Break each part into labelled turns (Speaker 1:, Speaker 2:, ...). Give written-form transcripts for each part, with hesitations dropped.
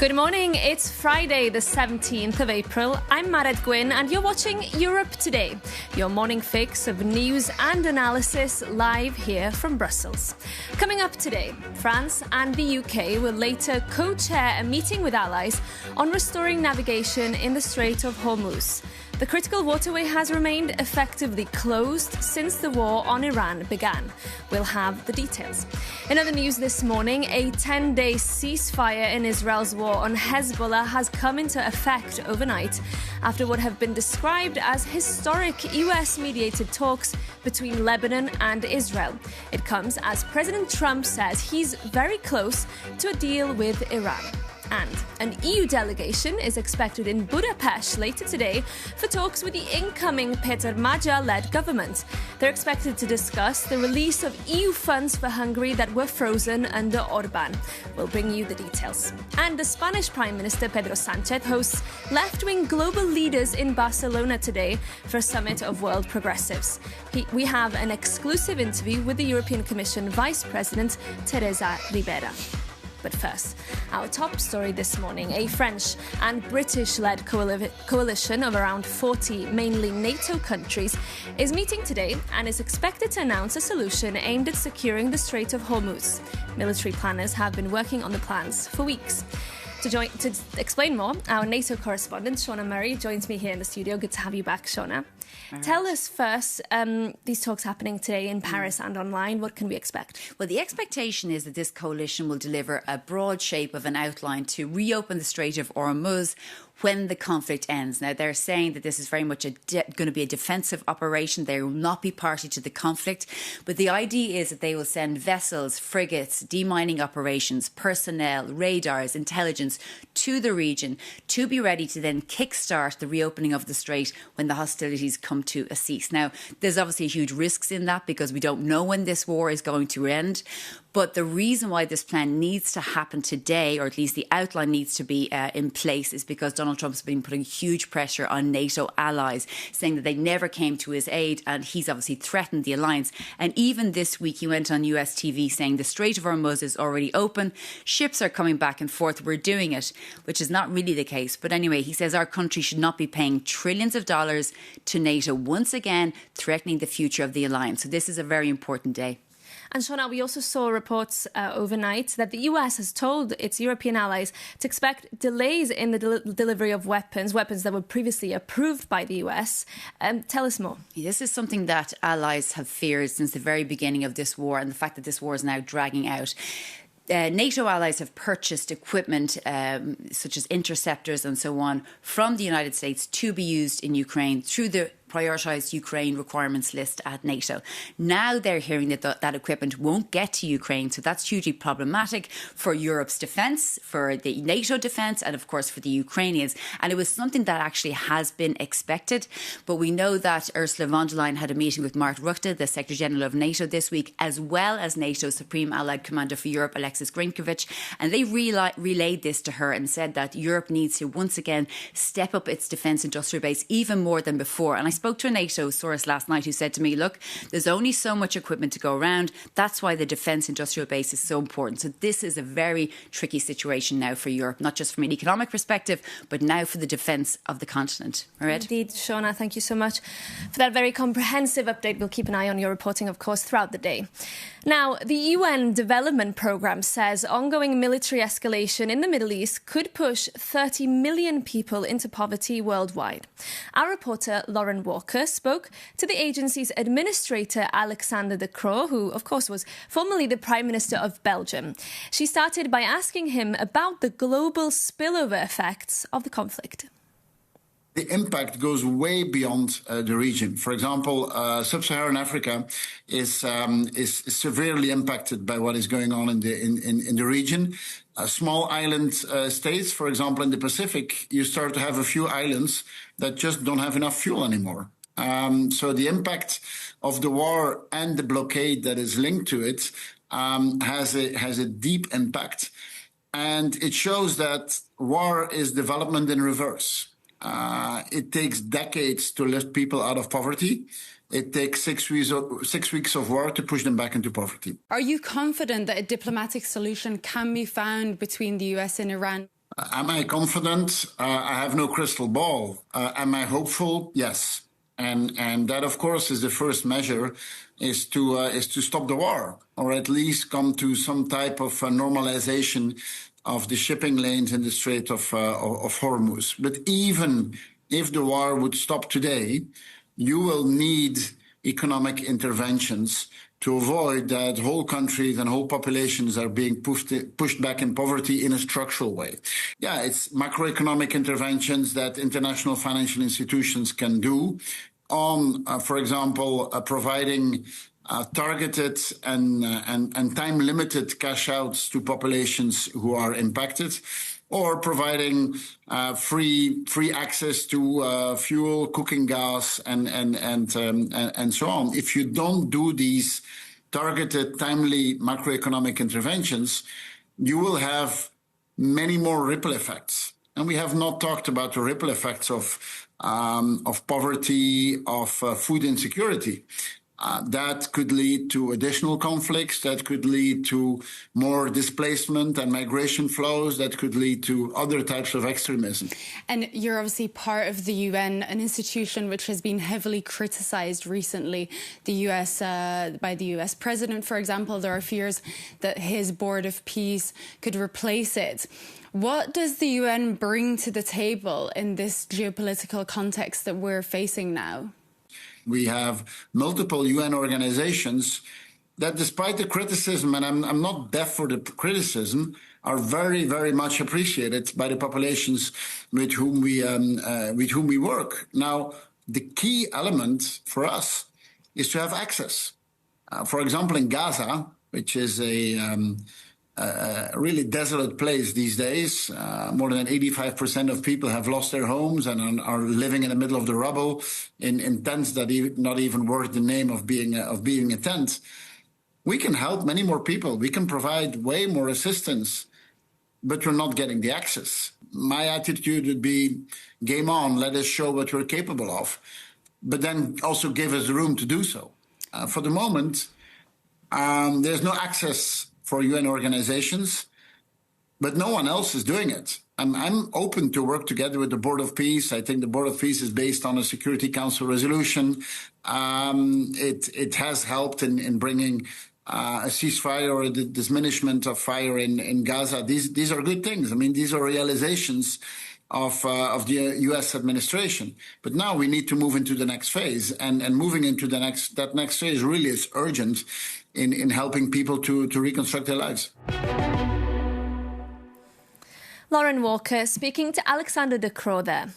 Speaker 1: Good morning, it's Friday the 17th of April. I'm Maret Gwyn and you're watching Europe Today, your morning fix of news and analysis live here from Brussels. Coming up today, France and the UK will later co-chair a meeting with allies on restoring navigation in the Strait of Hormuz. The critical waterway has remained effectively closed since the war on Iran began. We'll have the details. In other news this morning, a 10-day ceasefire in Israel's war on Hezbollah has come into effect overnight after what have been described as historic US-mediated talks between Lebanon and Israel. It comes as President Trump says he's very close to a deal with Iran. And an EU delegation is expected in Budapest later today for talks with the incoming Peter Magyar-led government. They're expected to discuss the release of EU funds for Hungary that were frozen under Orban. We'll bring you the details. And the Spanish Prime Minister Pedro Sánchez hosts left-wing global leaders in Barcelona today for a summit of world progressives. We have an exclusive interview with the European Commission Vice President Teresa Ribera. But first, our top story this morning, a French and British-led coalition of around 40 mainly NATO countries is meeting today and is expected to announce a solution aimed at securing the Strait of Hormuz. Military planners have been working on the plans for weeks. To explain more, our NATO correspondent, Shauna Murray, joins me here in the studio. Good to have you back, Shauna. Right. Tell us first, these talks happening today in Paris and online, what can we expect?
Speaker 2: Well, the expectation is that this coalition will deliver a broad shape of an outline to reopen the Strait of Hormuz when the conflict ends. Now, they're saying that this is very much going to be a defensive operation. They will not be party to the conflict. But the idea is that they will send vessels, frigates, demining operations, personnel, radars, intelligence to the region to be ready to then kickstart the reopening of the strait when the hostilities come to a cease. Now, there's obviously huge risks in that because we don't know when this war is going to end. But the reason why this plan needs to happen today, or at least the outline needs to be in place, is because Donald Trump's been putting huge pressure on NATO allies, saying that they never came to his aid, and he's obviously threatened the alliance. And even this week, he went on US TV saying the Strait of Hormuz is already open, ships are coming back and forth, we're doing it, which is not really the case. But anyway, he says our country should not be paying trillions of dollars to NATO, once again threatening the future of the alliance. So this is a very important day.
Speaker 1: And Shauna, we also saw reports overnight that the US has told its European allies to expect delays in the delivery of weapons that were previously approved by the US. Tell us more.
Speaker 2: This is something that allies have feared since the very beginning of this war, and the fact that this war is now dragging out. NATO allies have purchased equipment such as interceptors and so on from the United States to be used in Ukraine through the prioritised Ukraine requirements list at NATO. Now they're hearing that that equipment won't get to Ukraine, so that's hugely problematic for Europe's defence, for the NATO defence, and of course for the Ukrainians. And it was something that actually has been expected. But we know that Ursula von der Leyen had a meeting with Mark Rutte, the Secretary General of NATO, this week, as well as NATO's Supreme Allied Commander for Europe, Alexis Grinkovich. And they relayed this to her and said that Europe needs to once again step up its defence industrial base even more than before. And I spoke to a NATO source last night who said to me, look, there's only so much equipment to go around. That's why the defence industrial base is so important. So this is a very tricky situation now for Europe, not just from an economic perspective, but now for the defence of the continent. Right?
Speaker 1: Indeed, Shauna, thank you so much for that very comprehensive update. We'll keep an eye on your reporting, of course, throughout the day. Now, the UN Development Programme says ongoing military escalation in the Middle East could push 30 million people into poverty worldwide. Our reporter, Lauren Walker, spoke to the agency's administrator, Alexander de Croo, who, of course, was formerly the Prime Minister of Belgium. She started by asking him about the global spillover effects of the conflict.
Speaker 3: The impact goes way beyond the region. For example, sub-Saharan Africa is severely impacted by what is going on in the region. Small island states, for example, in the Pacific, you start to have a few islands that just don't have enough fuel anymore. So the impact of the war and the blockade that is linked to it has a deep impact, and it shows that war is development in reverse. It takes decades to lift people out of poverty. It takes 6 weeks of war to push them back into poverty.
Speaker 4: Are you confident that a diplomatic solution can be found between the US and Iran?
Speaker 3: Am I confident? I have no crystal ball. Am I hopeful? Yes. And that, of course, is the first measure, is to stop the war, or at least come to some type of normalization of the shipping lanes in the Strait of Hormuz. But even if the war would stop today, you will need economic interventions to avoid that whole countries and whole populations are being pushed back in poverty in a structural way. Yeah, it's macroeconomic interventions that international financial institutions can do on, for example, providing targeted and time-limited cash outs to populations who are impacted, or providing free access to fuel, cooking gas, and so on. If you don't do these targeted, timely macroeconomic interventions, you will have many more ripple effects. And we have not talked about the ripple effects of poverty, of food insecurity. That could lead to additional conflicts, that could lead to more displacement and migration flows, that could lead to other types of extremism.
Speaker 4: And you're obviously part of the UN, an institution which has been heavily criticized recently. The US, by the US president, for example, there are fears that his board of peace could replace it. What does the UN bring to the table in this geopolitical context that we're facing now?
Speaker 3: We have multiple UN organizations that, despite the criticism, and I'm not deaf for the criticism, are very, very much appreciated by the populations with whom we work. Now, the key element for us is to have access. For example, in Gaza, which is a really desolate place these days. More than 85% of people have lost their homes and are living in the middle of the rubble in tents that not even worth the name of being a tent. We can help many more people. We can provide way more assistance, but we're not getting the access. My attitude would be, game on, let us show what we're capable of, but then also give us the room to do so. For the moment, there's no access for UN organizations, but no one else is doing it. I'm open to work together with the Board of Peace. I think the Board of Peace is based on a Security Council resolution. It has helped in bringing a ceasefire or the diminishment of fire in Gaza. These are good things. I mean, these are realizations of the U.S. administration. But now we need to move into the next phase, and moving into that next phase really is urgent in helping people to reconstruct their lives.
Speaker 1: Lauren Walker speaking to Alexander de Croo there.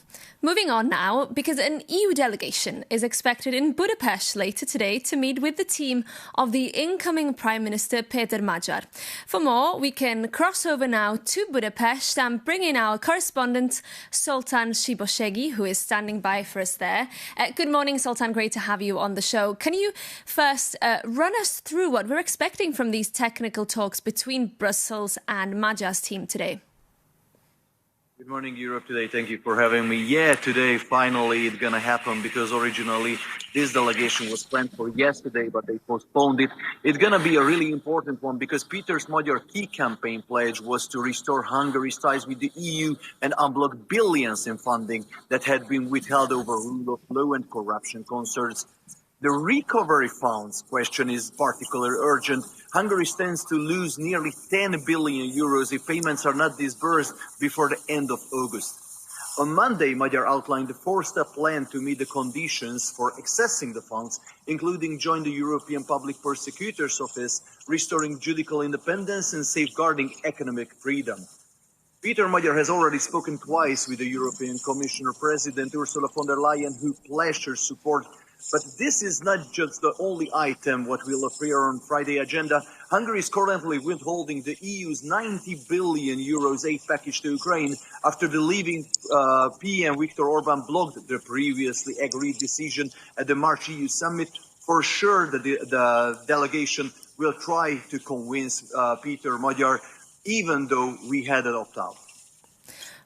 Speaker 1: Moving on now, because an EU delegation is expected in Budapest later today to meet with the team of the incoming Prime Minister Peter Magyar. For more, we can cross over now to Budapest and bring in our correspondent Sultan Sibosegi, who is standing by for us there. Good morning, Sultan. Great to have you on the show. Can you first run us through what we're expecting from these technical talks between Brussels and Magyar's team today?
Speaker 5: Good morning, Europe Today. Thank you for having me. Yeah, today, finally, it's going to happen, because originally this delegation was planned for yesterday, but they postponed it. It's going to be a really important one, because Peter Magyar's key campaign pledge was to restore Hungary's ties with the EU and unblock billions in funding that had been withheld over rule of law and corruption concerns. The recovery funds question is particularly urgent. Hungary stands to lose nearly 10 billion euros if payments are not disbursed before the end of August. On Monday, Magyar outlined a four-step plan to meet the conditions for accessing the funds, including joining the European Public Prosecutor's Office, restoring judicial independence and safeguarding economic freedom. Peter Magyar has already spoken twice with the European Commissioner President Ursula von der Leyen, who pledged her support. But this is not just the only item what will appear on Friday's agenda. Hungary is currently withholding the EU's 90 billion euros aid package to Ukraine after the leaving PM Viktor Orban blocked the previously agreed decision at the March EU summit. For sure, the delegation will try to convince Peter Magyar, even though we had an opt-out.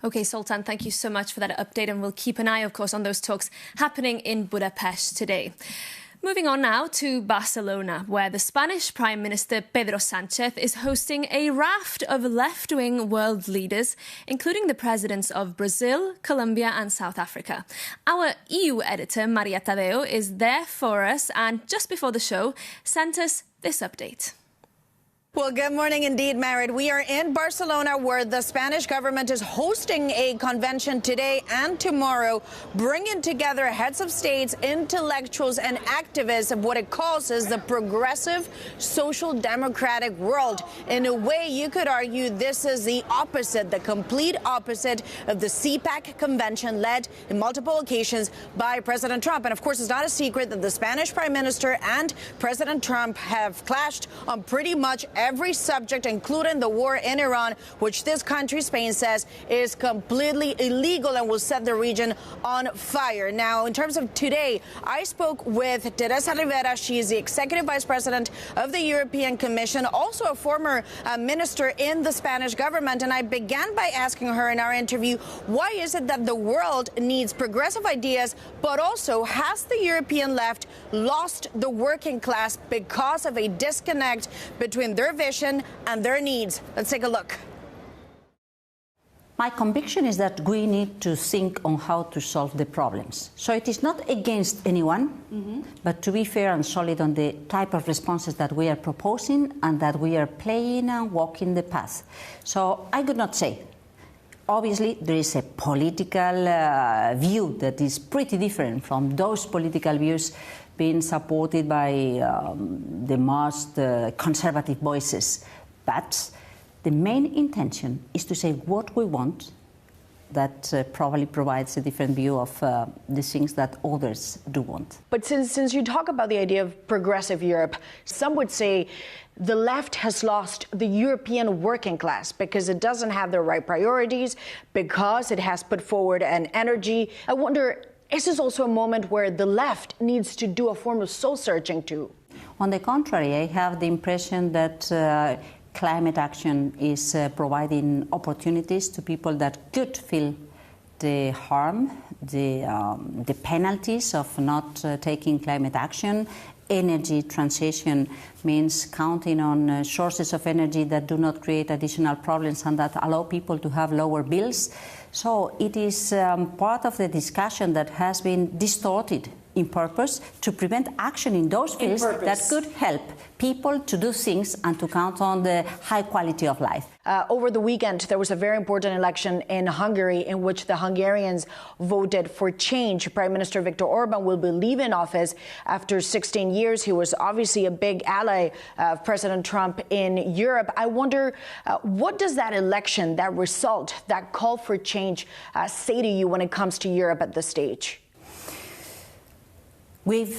Speaker 1: OK, Sultan, thank you so much for that update, and we'll keep an eye, of course, on those talks happening in Budapest today. Moving on now to Barcelona, where the Spanish Prime Minister Pedro Sánchez is hosting a raft of left-wing world leaders, including the presidents of Brazil, Colombia and South Africa. Our EU editor, Maria Tadeo, is there for us and just before the show sent us this update.
Speaker 6: Well, good morning indeed, Marit. We are in Barcelona, where the Spanish government is hosting a convention today and tomorrow, bringing together heads of states, intellectuals and activists of what it calls as the progressive social democratic world. In a way, you could argue this is the opposite, the complete opposite of the CPAC convention led in multiple occasions by President Trump. And of course, it's not a secret that the Spanish Prime Minister and President Trump have clashed on pretty much every subject, including the war in Iran, which this country, Spain, says is completely illegal and will set the region on fire. Now, in terms of today, I spoke with Teresa Ribera. She is the Executive Vice President of the European Commission, also a former minister in the Spanish government. And I began by asking her in our interview, why is it that the world needs progressive ideas, but also has the European left lost the working class because of a disconnect between their vision and their needs? Let's take a look.
Speaker 7: My conviction is that we need to think on how to solve the problems. So it is not against anyone, but to be fair and solid on the type of responses that we are proposing and that we are playing and walking the path. So I could not say. Obviously, there is a political view that is pretty different from those political views being supported by the most conservative voices. But the main intention is to say what we want that probably provides a different view of the things that others do want.
Speaker 6: But since you talk about the idea of progressive Europe, some would say the left has lost the European working class because it doesn't have the right priorities, because it has put forward an energy. I wonder, is this also a moment where the left needs to do a form of soul-searching too?
Speaker 7: On the contrary, I have the impression that climate action is providing opportunities to people that could feel the harm, the penalties of not taking climate action. Energy transition means counting on sources of energy that do not create additional problems and that allow people to have lower bills. So it is part of the discussion that has been distorted in purpose to prevent action in those fields that could help people to do things and to count on the high quality of life.
Speaker 6: Over the weekend, there was a very important election in Hungary in which the Hungarians voted for change. Prime Minister Viktor Orban will be leaving office after 16 years. He was obviously a big ally of President Trump in Europe. I wonder, what does that election, that result, that call for change say to you when it comes to Europe at this stage?
Speaker 7: We've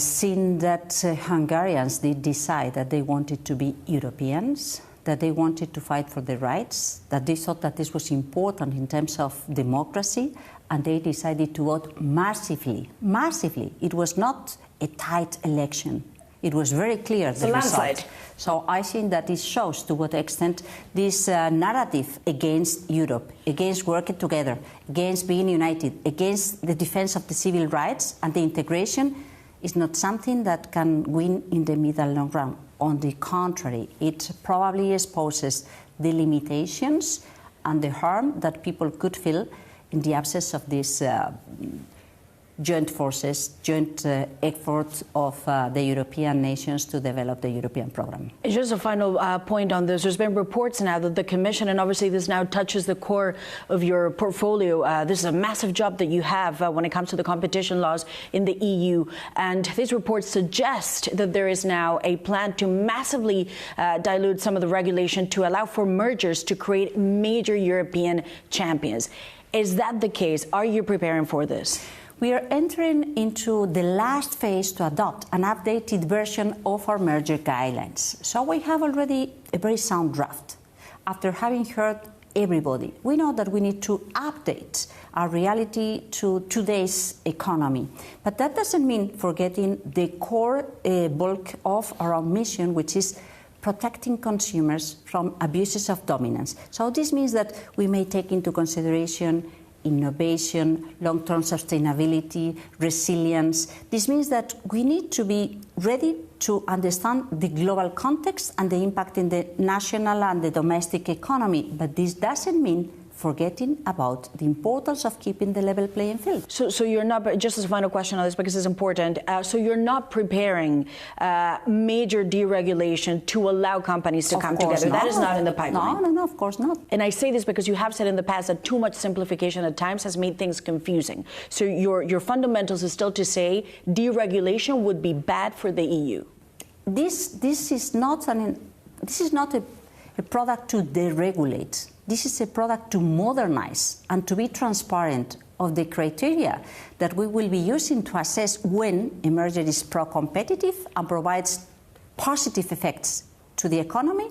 Speaker 7: seen that Hungarians did decide that they wanted to be Europeans, that they wanted to fight for their rights, that they thought that this was important in terms of democracy, and they decided to vote massively. Massively. It was not a tight election. It was very clear, the result. So I think that it shows to what extent this narrative against Europe, against working together, against being united, against the defense of the civil rights and the integration is not something that can win in the middle long run. On the contrary, it probably exposes the limitations and the harm that people could feel in the absence of this joint forces, joint effort of the European nations to develop the European program.
Speaker 6: Just a final point on this. There's been reports now that the Commission, and obviously this now touches the core of your portfolio, this is a massive job that you have when it comes to the competition laws in the EU. And these reports suggest that there is now a plan to massively dilute some of the regulation to allow for mergers to create major European champions. Is that the case? Are you preparing for this?
Speaker 7: We are entering into the last phase to adopt an updated version of our merger guidelines. So we have already a very sound draft. After having heard everybody, we know that we need to update our reality to today's economy. But that doesn't mean forgetting the core bulk of our mission, which is protecting consumers from abuses of dominance. So this means that we may take into consideration innovation, long-term sustainability, resilience. This means that we need to be ready to understand the global context and the impact in the national and the domestic economy. But this doesn't mean forgetting about the importance of keeping the level playing field.
Speaker 6: So you're not, just as a final question on this, because it's important, so you're not preparing major deregulation to allow companies to come together? That is not in the pipeline?
Speaker 7: No, of course not.
Speaker 6: And I say this because you have said in the past that too much simplification at times has made things confusing. So your fundamentals is still to say deregulation would be bad for the EU?
Speaker 7: This is not a product to deregulate. This is a product to modernize and to be transparent of the criteria that we will be using to assess when a merger is pro-competitive and provides positive effects to the economy,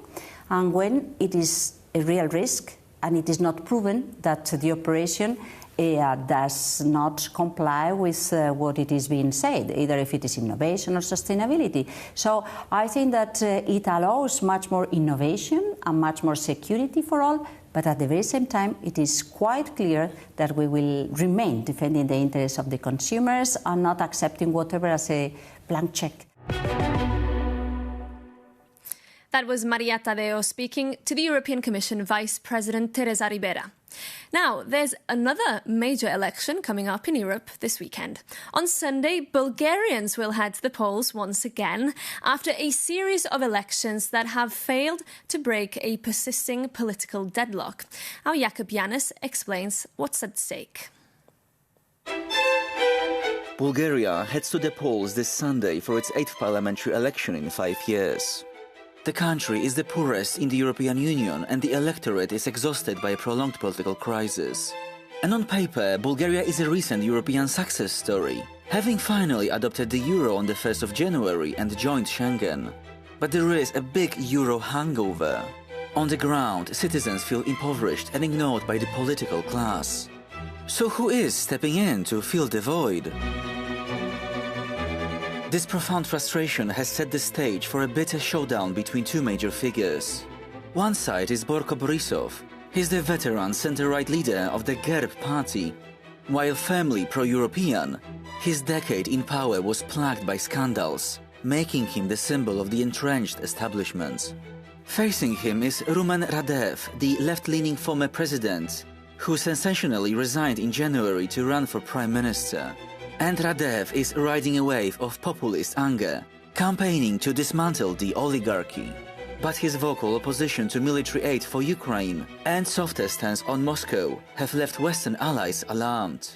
Speaker 7: and when it is a real risk and it is not proven that the operation does not comply with what it is being said, either if it is innovation or sustainability. So I think that it allows much more innovation and much more security for all, but at the very same time, it is quite clear that we will remain defending the interests of the consumers and not accepting whatever as a blank check.
Speaker 1: That was Maria Tadeo speaking to the European Commission Vice President Teresa Ribera. Now, there's another major election coming up in Europe this weekend. On Sunday, Bulgarians will head to the polls once again after a series of elections that have failed to break a persisting political deadlock. Our Jakub Yanis explains what's at stake.
Speaker 8: Bulgaria heads to the polls this Sunday for its 8th parliamentary election in 5 years. The country is the poorest in the European Union and the electorate is exhausted by a prolonged political crisis. And on paper, Bulgaria is a recent European success story, having finally adopted the euro on the 1st of January and joined Schengen. But there is a big euro hangover. On the ground, citizens feel impoverished and ignored by the political class. So who is stepping in to fill the void? This profound frustration has set the stage for a bitter showdown between two major figures. One side is Borko Borisov. He's the veteran centre-right leader of the GERB party. While firmly pro-European, his decade in power was plagued by scandals, making him the symbol of the entrenched establishment. Facing him is Rumen Radev, the left-leaning former president, who sensationally resigned in January to run for prime minister. And Radev is riding a wave of populist anger, campaigning to dismantle the oligarchy. But his vocal opposition to military aid for Ukraine and softer stance on Moscow have left Western allies alarmed.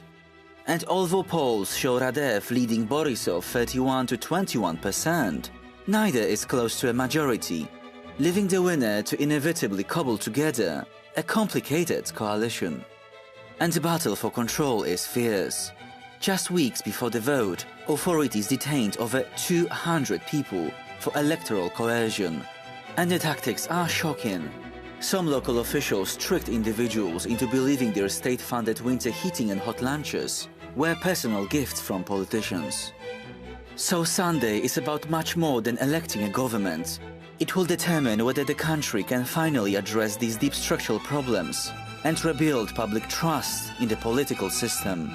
Speaker 8: And although polls show Radev leading Borisov 31 to 21%, neither is close to a majority, leaving the winner to inevitably cobble together a complicated coalition. And the battle for control is fierce. Just weeks before the vote, authorities detained over 200 people for electoral coercion. And the tactics are shocking. Some local officials tricked individuals into believing their state-funded winter heating and hot lunches were personal gifts from politicians. So Sunday is about much more than electing a government. It will determine whether the country can finally address these deep structural problems and rebuild public trust in the political system.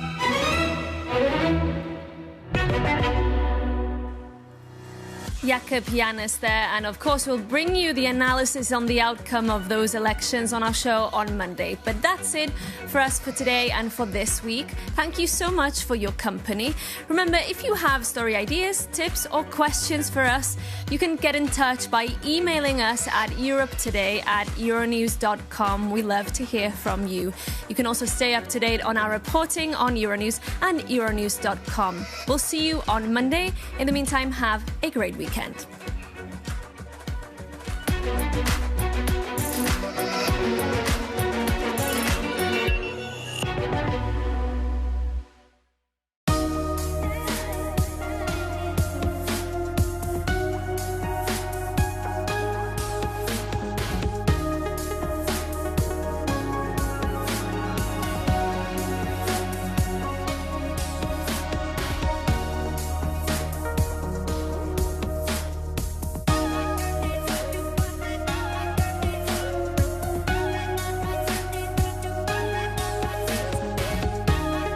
Speaker 1: Jakub Yanis there, and of course we'll bring you the analysis on the outcome of those elections on our show on Monday. But that's it for us for today and for this week. Thank you so much for your company. Remember, if you have story ideas, tips or questions for us, you can get in touch by emailing us at europetoday@euronews.com. We love to hear from you. You can also stay up to date on our reporting on Euronews and euronews.com. We'll see you on Monday. In the meantime, have a great weekend.